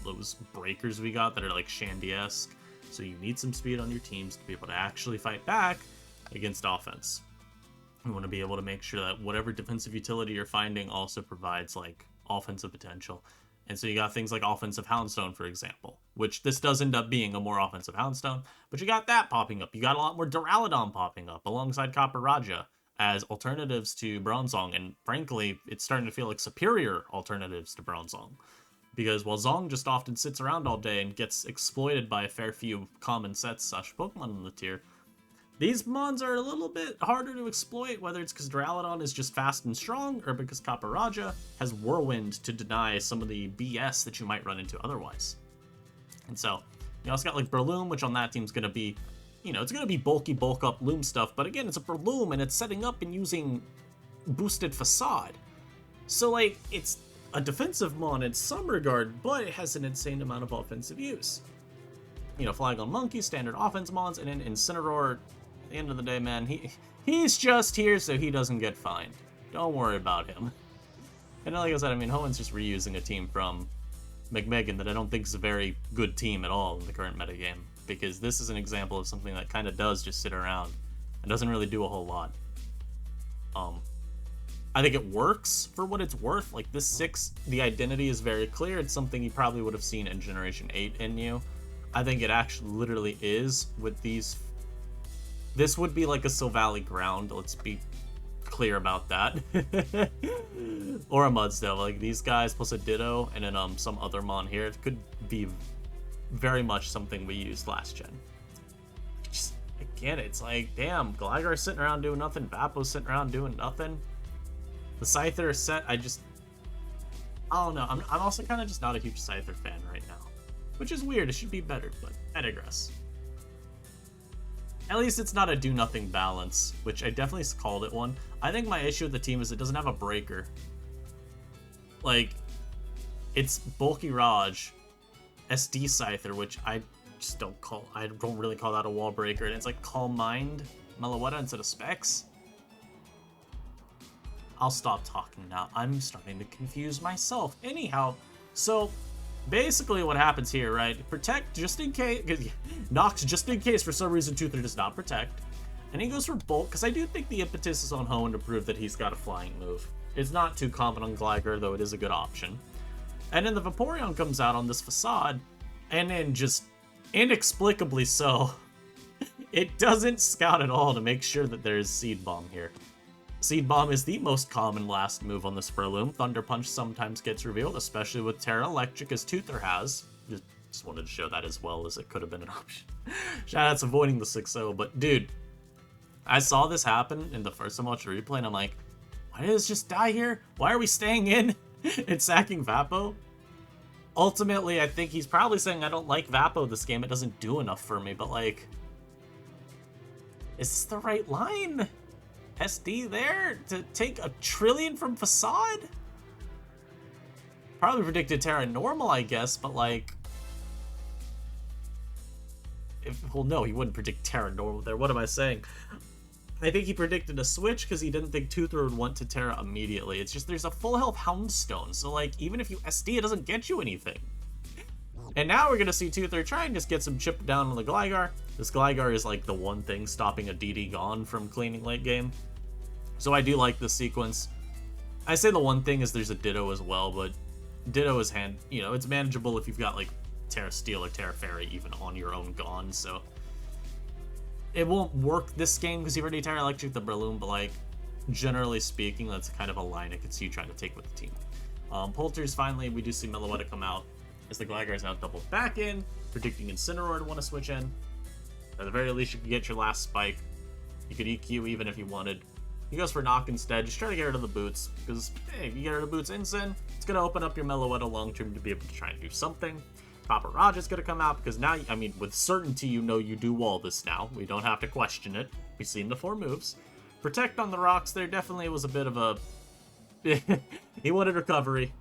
those breakers we got that are like Shandy-esque. So you need some speed on your teams to be able to actually fight back against offense. You want to be able to make sure that whatever defensive utility you're finding also provides like offensive potential. And so you got things like Offensive Houndstone, for example, which this does end up being a more offensive Houndstone, but you got that popping up. You got a lot more Duraludon popping up alongside Copper Raja as alternatives to Bronzong, and frankly, it's starting to feel like superior alternatives to Bronzong. Because while Zong just often sits around all day and gets exploited by a fair few common sets / Pokemon in the tier, these Mons are a little bit harder to exploit, whether it's because Duraludon is just fast and strong, or because Copper Raja has Whirlwind to deny some of the BS that you might run into otherwise. And so, you also got like Breloom, which on that team is going to be, you know, it's going to be bulky, bulk up Loom stuff, but again, it's a Breloom, and it's setting up and using boosted Facade. So, like, it's a defensive Mon in some regard, but it has an insane amount of offensive use. You know, Flygon Monkey, standard offense Mons, and then Incineroar At the end of the day, man, he's just here so he doesn't get fined. Don't worry about him. And like I said, I mean, Hoen's just reusing a team from McMeghan that I don't think is a very good team at all in the current metagame, because this is an example of something that kind of does just sit around and doesn't really do a whole lot. I think it works for what it's worth. Like, this 6, the identity is very clear. It's something you probably would have seen in Generation 8 in you. I think it actually literally is with these. This would be like a Sylvally ground, let's be clear about that. Or a Mudsdale. Like, these guys plus a Ditto and then some other Mon here. It could be very much something we used last gen. Just, again, it's like, damn, Gligar's sitting around doing nothing, Vapo's sitting around doing nothing. The Scyther set, I don't know. I'm also kind of just not a huge Scyther fan right now. Which is weird, it should be better, but I digress. At least it's not a do-nothing balance, which I definitely called it one. I think my issue with the team is it doesn't have a breaker. Like, it's Bulky Raj, SD Scyther, which I just don't really call that a wall breaker, and it's like Calm Mind, Meloetta instead of Specs. I'll stop talking now. I'm starting to confuse myself. Anyhow, so basically what happens here, right? Protect just in case, knocks just in case for some reason Tuthur does not protect. And he goes for Bolt, because I do think the impetus is on Hoenn to prove that he's got a flying move. It's not too common on Gligar, though it is a good option. And then the Vaporeon comes out on this Facade, and then just inexplicably so, it doesn't scout at all to make sure that there is Seed Bomb here. Seed Bomb is the most common last move on the Spurloom. Thunder Punch sometimes gets revealed, especially with Terra Electric, as Tuthur has. Just wanted to show that as well, as it could have been an option. Shoutouts avoiding the 6-0, but dude, I saw this happen in the first time I watched the replay, and I'm like, why did this just die here? Why are we staying in and sacking Vapo? Ultimately, I think he's probably saying, I don't like Vapo this game, it doesn't do enough for me, but like, is this the right line? SD there to take a trillion from Facade? Probably predicted Terra Normal, I guess, but like, well, no, he wouldn't predict Terra Normal there. What am I saying? I think he predicted a switch because he didn't think Tuthur would want to Terra immediately. It's just there's a full health Houndstone, so like, even if you SD, it doesn't get you anything. And now we're going to see Tuthur try and just get some chip down on the Gligar. This Gligar is like the one thing stopping a DD Gone from cleaning late game. So I do like this sequence. I say the one thing is there's a Ditto as well, but Ditto is it's manageable if you've got like Terra Steel or Terra Fairy even on your own Gone, so it won't work this game because you've already Terra Electric the Breloom, but like, generally speaking, that's kind of a line I could see you trying to take with the team. Polters, finally, we do see Meloetta come out as the Gligar is now doubled back in, predicting Incineroar to want to switch in. At the very least, you can get your last Spike. You could EQ even if you wanted. He goes for Knock instead, just try to get rid of the boots, because, hey, if you get rid of boots Incin, it's going to open up your Meloetta long term to be able to try and do something. Papa Raj is going to come out, because now, I mean, with certainty you know you do wall this now. We don't have to question it. We've seen the 4 moves. Protect on the rocks there definitely was a bit of a... he wanted recovery.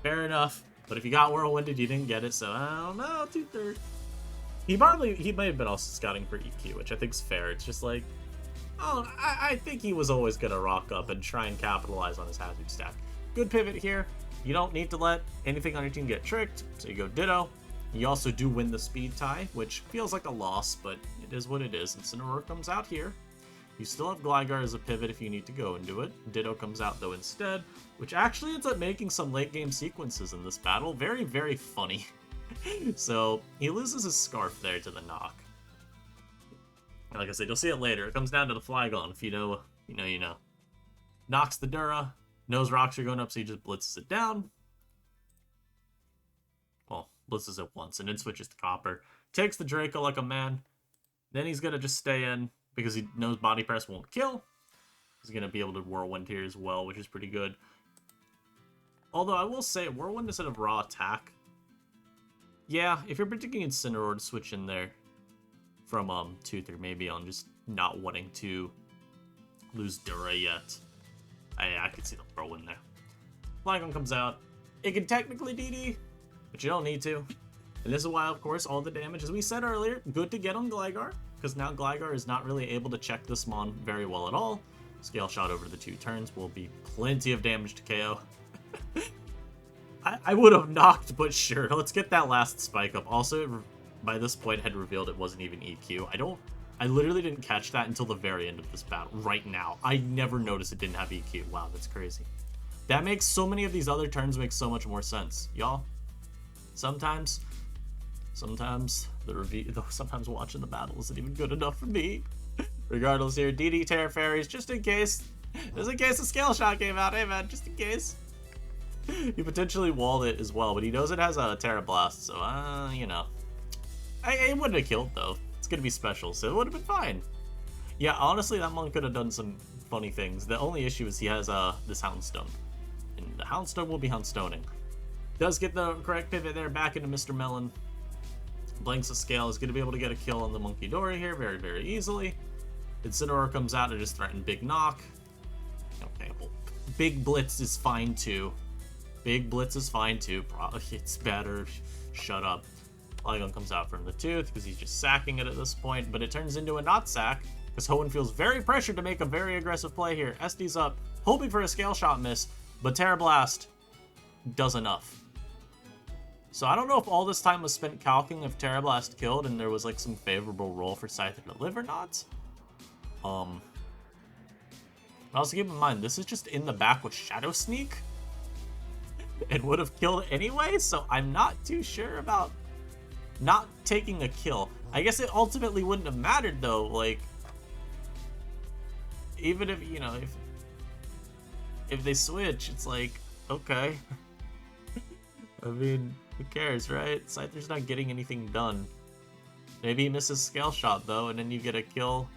Fair enough. But if you got Whirlwinded, you didn't get it, so I don't know, Tuthur. He might have been also scouting for EQ, which I think is fair. It's just like, oh, I think he was always going to rock up and try and capitalize on his hazard stack. Good pivot here. You don't need to let anything on your team get tricked, so you go Ditto. You also do win the speed tie, which feels like a loss, but it is what it is. Incineroar comes out here. You still have Gligar as a pivot if you need to go into it. Ditto comes out, though, instead, which actually ends up making some late-game sequences in this battle. Very, very funny. So, he loses his Scarf there to the knock. Like I said, you'll see it later. It comes down to the Flygon. If you know, you know. Knocks the Dura. Knows rocks are going up, so he just blitzes it down. Well, blitzes it once, and then switches to Copper. Takes the Draco like a man. Then he's going to just stay in, because he knows Body Press won't kill. He's going to be able to Whirlwind here as well, which is pretty good. Although, I will say, Whirlwind instead of Raw Attack. Yeah, if you're predicting Incineroar to switch in there from Tuthur, maybe on just not wanting to lose Dura yet. I could see the Whirlwind there. Flygon comes out. It can technically DD, but you don't need to. And this is why, of course, all the damage, as we said earlier, good to get on Gligar. because now Gligar is not really able to check this Mon very well at all. Scale Shot over the 2 turns will be plenty of damage to KO. I would have knocked, but sure. Let's get that last spike up. Also, by this point, had revealed it wasn't even EQ. I literally didn't catch that until the very end of this battle, right now. I never noticed it didn't have EQ. Wow, that's crazy. That makes so many of these other turns make so much more sense. Y'all, sometimes the review, though sometimes watching the battle isn't even good enough for me. Regardless here, DD Terra Fairies, just in case a Scale Shot came out. Hey man, just in case. He potentially walled it as well, but he knows it has a Terra Blast, so, you know. It wouldn't have killed, though. It's gonna be special, so it would have been fine. Yeah, honestly, that Mon could have done some funny things. The only issue is he has this Houndstone. And the Houndstone will be Houndstoning. Does get the correct pivot there back into Mr. Melon. Blanks of Scale is going to be able to get a kill on the Monkey Dory here very, very easily. Incineroar comes out and just threaten Big Knock. Okay, well, Big Blitz is fine too. Big Blitz is fine too. Probably it's better. Shut up. Polygon comes out from the Tooth because he's just sacking it at this point, but it turns into a not sack because Hoenn feels very pressured to make a very aggressive play here. SD's up, hoping for a Scale Shot miss, but Terra Blast does enough. So I don't know if all this time was spent calcing if Terra Blast killed and there was like some favorable roll for Scyther to live or not. Also keep in mind, this is just in the back with Shadow Sneak. It would have killed anyway, so I'm not too sure about not taking a kill. I guess it ultimately wouldn't have mattered though, like, even if, you know, if they switch, it's like, okay. I mean, who cares, right? Scyther's not getting anything done. Maybe he misses Scale Shot though, and then you get a kill.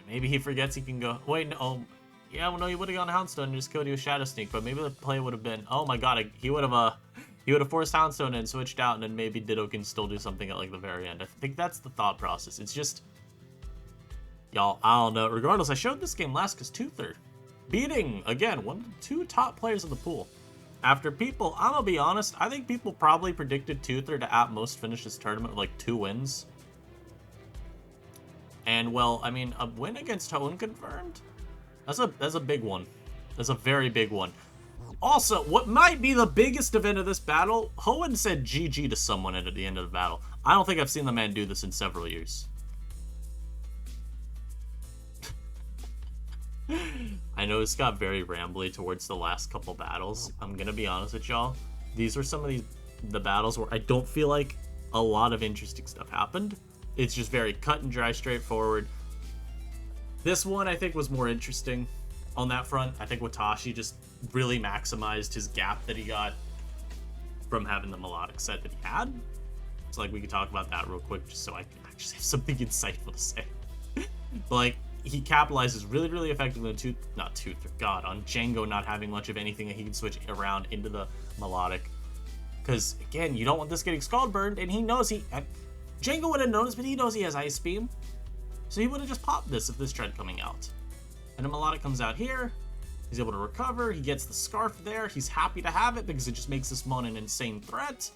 Maybe he forgets he can go, wait, no, yeah, well, no, he would have gone Houndstone and just killed you with Shadow Sneak, but maybe the play would have been, oh my god, he would have forced Houndstone and switched out, and then maybe Ditto can still do something at like the very end. I think that's the thought process. It's just, y'all, I don't know. Regardless, I showed this game last because Tuthur beating, again, one of the 2 top players in the pool. After people, I'm gonna be honest, I think people probably predicted Tuthur to at most finish this tournament with like 2 wins. And well, I mean, a win against Hoenn confirmed? That's a big one. That's a very big one. Also, what might be the biggest event of this battle, Hoenn said GG to someone at the end of the battle. I don't think I've seen the man do this in several years. I know this got very rambly towards the last couple battles. I'm gonna be honest with y'all. These were some of the battles where I don't feel like a lot of interesting stuff happened. It's just very cut and dry, straightforward. This one, I think, was more interesting on that front. I think Watashi just really maximized his gap that he got from having the melodic set that he had. So, like, we could talk about that real quick just so I can actually have something insightful to say. But, like, he capitalizes really, really effectively on on Django not having much of anything that he can switch around into the melodic. Because, again, you don't want this getting Scald Burned, and he knows Django would have noticed, but he knows he has Ice Beam. So he would have just popped this if this tried coming out. And a melodic comes out here. He's able to recover. He gets the Scarf there. He's happy to have it because it just makes this Mon an insane threat.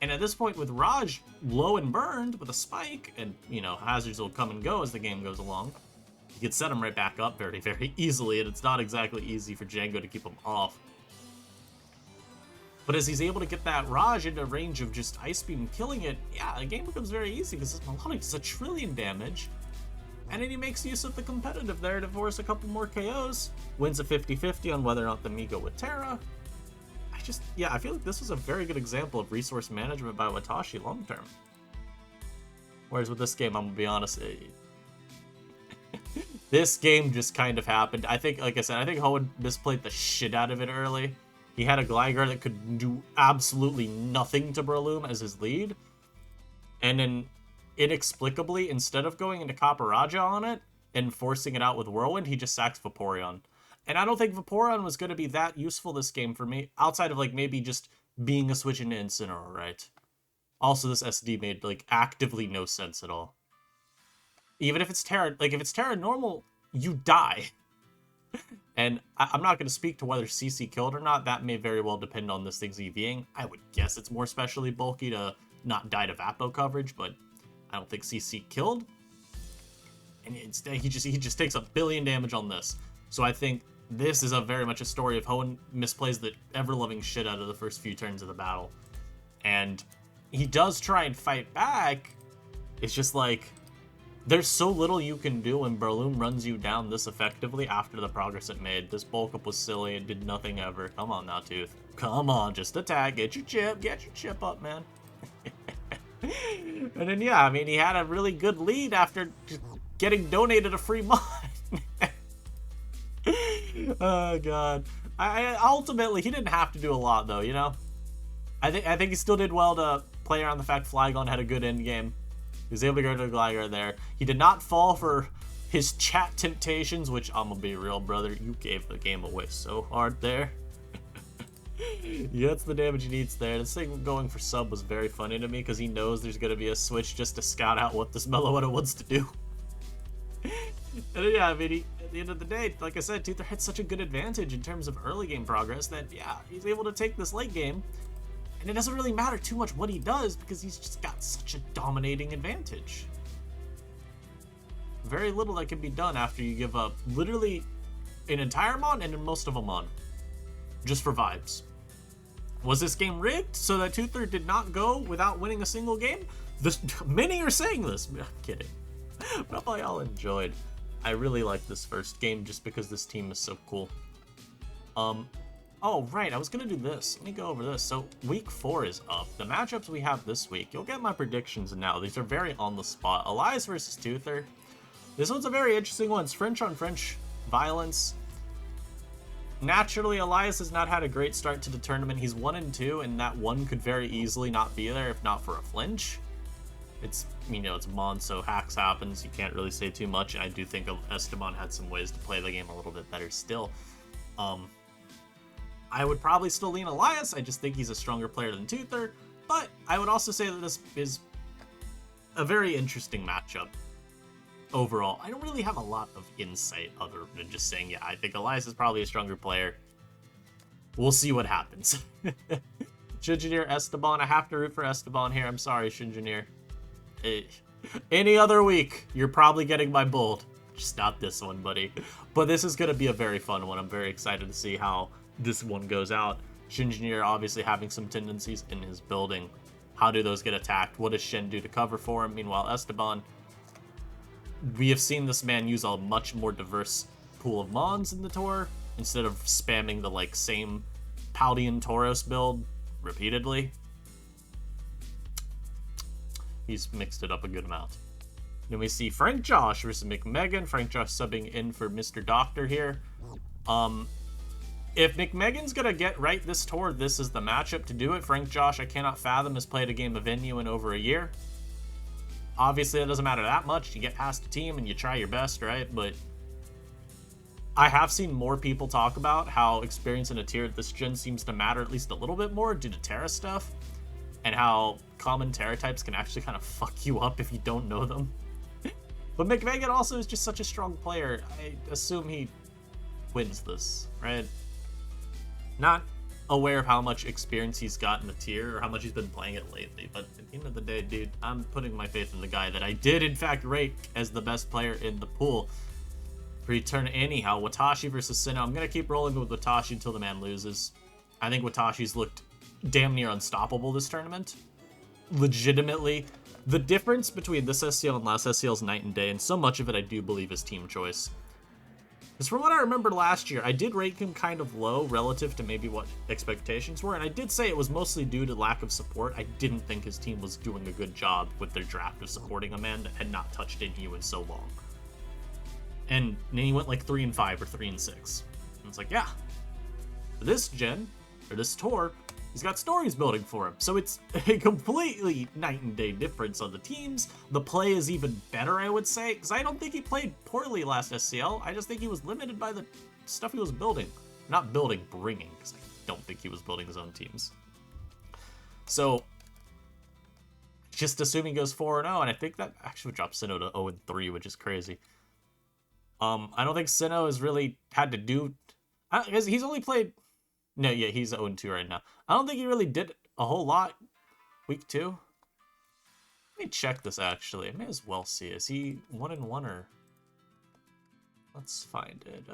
And at this point, with Raj low and burned with a spike, and, you know, hazards will come and go as the game goes along, you can set him right back up very, very easily, and it's not exactly easy for Django to keep him off. But as he's able to get that Raj into range of just Ice Beam killing it, yeah, the game becomes very easy because this melodic does 1 trillion damage. And then he makes use of the competitive there to force a couple more KOs. Wins a 50-50 on whether or not the me go with Terra. I feel like this was a very good example of resource management by Watashi long term. Whereas with this game, I'm gonna be honest, this game just kind of happened. I think, like I said, I think Hoenn misplayed the shit out of it early. He had a Gligar that could do absolutely nothing to Breloom as his lead. And then, inexplicably, instead of going into Copper-Raja on it and forcing it out with Whirlwind, he just sacks Vaporeon. And I don't think Vaporeon was going to be that useful this game for me, outside of, like, maybe just being a switch into Incineroar, right? Also, this SD made, like, actively no sense at all. Even if it's Terra, like, if it's Terra normal, you die. And I'm not going to speak to whether CC killed or not. That may very well depend on this thing's EVing. I would guess it's more specially bulky to not die to Vapo coverage, but I don't think CC killed. And instead, he just takes a billion damage on this. So I think this is very much a story of Hoenn misplays the ever-loving shit out of the first few turns of the battle. And he does try and fight back. It's just like, there's so little you can do when Breloom runs you down this effectively after the progress it made. This bulk up was silly. It did nothing ever. Come on now, Tooth. Come on, just attack. Get your chip up, man. And then, yeah, I mean, he had a really good lead after just getting donated a free mod. Oh, God. I ultimately, he didn't have to do a lot, though, you know? I think he still did well to play around the fact Flygon had a good end game. He was able to go to the glider there. He did not fall for his chat temptations, which I'm gonna be real, brother. You gave the game away so hard there. He gets the damage he needs there. This thing going for sub was very funny to me because he knows there's gonna be a switch just to scout out what this Meloetta wants to do. And yeah, I mean, at the end of the day, like I said, Tuthur had such a good advantage in terms of early game progress that, yeah, he's able to take this late game. And it doesn't really matter too much what he does because he's just got such a dominating advantage. Very little that can be done after you give up literally an entire mon and most of a mon. Just for vibes. Was this game rigged so that Tuthur did not go without winning a single game? Many are saying this. I'm kidding. But I all enjoyed. I really like this first game just because this team is so cool. Oh, right, I was going to do this. Let me go over this. So, week 4 is up. The matchups we have this week, you'll get my predictions now. These are very on the spot. Elias versus Tuthur. This one's a very interesting one. It's French on French violence. Naturally, Elias has not had a great start to the tournament. He's 1-2, and that 1 could very easily not be there if not for a flinch. It's, you know, it's Mon, so hacks happens. You can't really say too much. And I do think Esteban had some ways to play the game a little bit better still. I would probably still lean Elias. I just think he's a stronger player than Tuthur. But I would also say that this is a very interesting matchup overall. I don't really have a lot of insight other than just saying, yeah, I think Elias is probably a stronger player. We'll see what happens. Shengineer, Esteban. I have to root for Esteban here. I'm sorry, Shengineer. Any other week, you're probably getting my bold. Just not this one, buddy. But this is going to be a very fun one. I'm very excited to see how this one goes out. Shengineer obviously having some tendencies in his building. How do those get attacked? What does Shen do to cover for him? Meanwhile, Esteban, we have seen this man use a much more diverse pool of Mons in the tour instead of spamming the like same Paldean Tauros build repeatedly. He's mixed it up a good amount. Then we see Frank Josh versus McMeghan. Frank Josh subbing in for Mr. Doctor here. If McMeghan's going to get right this tour, this is the matchup to do it. Frank Josh, I cannot fathom, has played a game of Venue in over a year. Obviously, it doesn't matter that much. You get past the team and you try your best, right? But I have seen more people talk about how experience in a tier at this gen seems to matter at least a little bit more due to Terra stuff. And how common Terra types can actually kind of fuck you up if you don't know them. But McMeghan also is just such a strong player. I assume he wins this, right? Not aware of how much experience he's got in the tier or how much he's been playing it lately, but at the end of the day, dude, I'm putting my faith in the guy that I did in fact rate as the best player in the pool. Return anyhow. Watashi versus Jeno. I'm gonna keep rolling with Watashi until the man loses. I think Watashi's looked damn near unstoppable this tournament. Legitimately, the difference between this SCL and last SCL is night and day, and so much of it I do believe is team choice. Because from what I remember last year, I did rate him kind of low relative to maybe what expectations were, and I did say it was mostly due to lack of support. I didn't think his team was doing a good job with their draft of supporting a man that had not touched NU in so long. And then he went like 3-5 or 3-6. And it's like, yeah, for this gen, or this tour, he's got stories building for him. So it's a completely night and day difference on the teams. The play is even better, I would say, because I don't think he played poorly last SCL. I just think he was limited by the stuff he was building. Not building, bringing, because I don't think he was building his own teams. So, just assuming he goes 4-0, and I think that actually would drop Jeno to 0-3, which is crazy. I don't think Jeno has really had to do... he's only played... No, yeah, he's 0-2 right now. I don't think he really did a whole lot week 2. me check this, actually. I may as well see. Is he 1-1 or... Let's find it.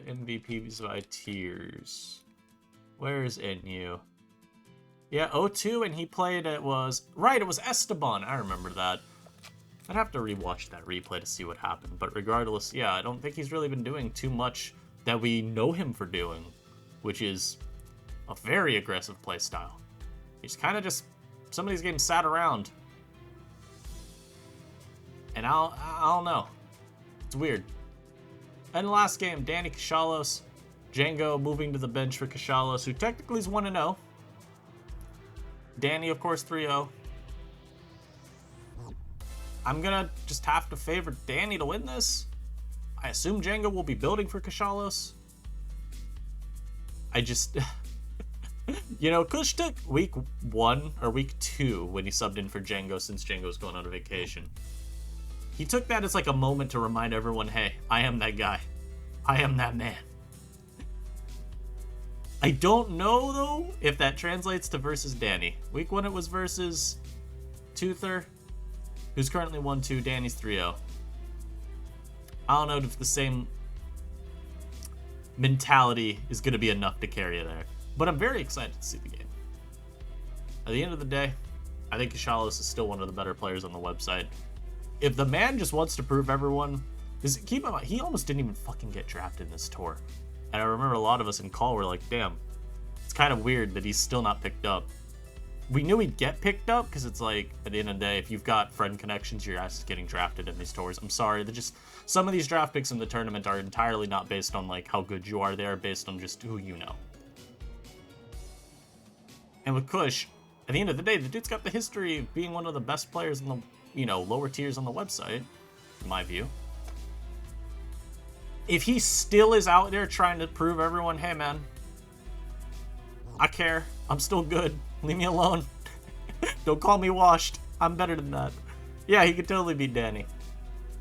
MVPs by tiers. Where's NU? Yeah, 0-2, and he played, it was... Right, it was Esteban. I remember that. I'd have to rewatch that replay to see what happened. But regardless, yeah, I don't think he's really been doing too much that we know him for doing, which is a very aggressive playstyle. He's kind of just... Some of these games sat around. And I don't know. It's weird. And the last game, Danny Kashalos, Django moving to the bench for Kashalos, who technically is 1-0. Danny, of course, 3-0. I'm gonna just have to favor Danny to win this. I assume Django will be building for Kashalos. I just... You know, Kush took week 1 or week 2 when he subbed in for Django since Django's going on a vacation. He took that as like a moment to remind everyone, hey, I am that guy. I am that man. I don't know, though, if that translates to versus Danny. Week 1 it was versus Tuthur, who's currently 1-2. Danny's 3-0. I don't know if the same mentality is going to be enough to carry you there. But I'm very excited to see the game. At the end of the day, I think Kashalos is still one of the better players on the website. If the man just wants to prove everyone... Keep in mind, he almost didn't even fucking get drafted in this tour. And I remember a lot of us in call were like, damn, it's kind of weird that he's still not picked up. We knew he'd get picked up because it's like, at the end of the day, if you've got friend connections, you're actually getting drafted in these tours. I'm sorry, they're just... Some of these draft picks in the tournament are entirely not based on like how good you are. They are based on just who you know. And with Kush, at the end of the day, the dude's got the history of being one of the best players in the, you know, lower tiers on the website, in my view. If he still is out there trying to prove everyone, hey man, I care, I'm still good, leave me alone. Don't call me washed, I'm better than that. Yeah, he could totally beat Danny.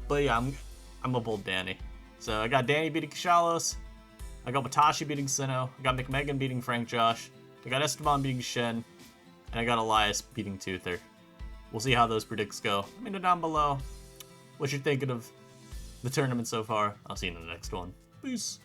But yeah, I'm a bold Danny. So I got Danny beating Kashalos, I got Watashi beating Jeno, I got McMeghan beating Frank Josh, I got Esteban beating Shen, and I got Elias beating Tuthur. We'll see how those predicts go. Let me know down below what you're thinking of the tournament so far. I'll see you in the next one. Peace.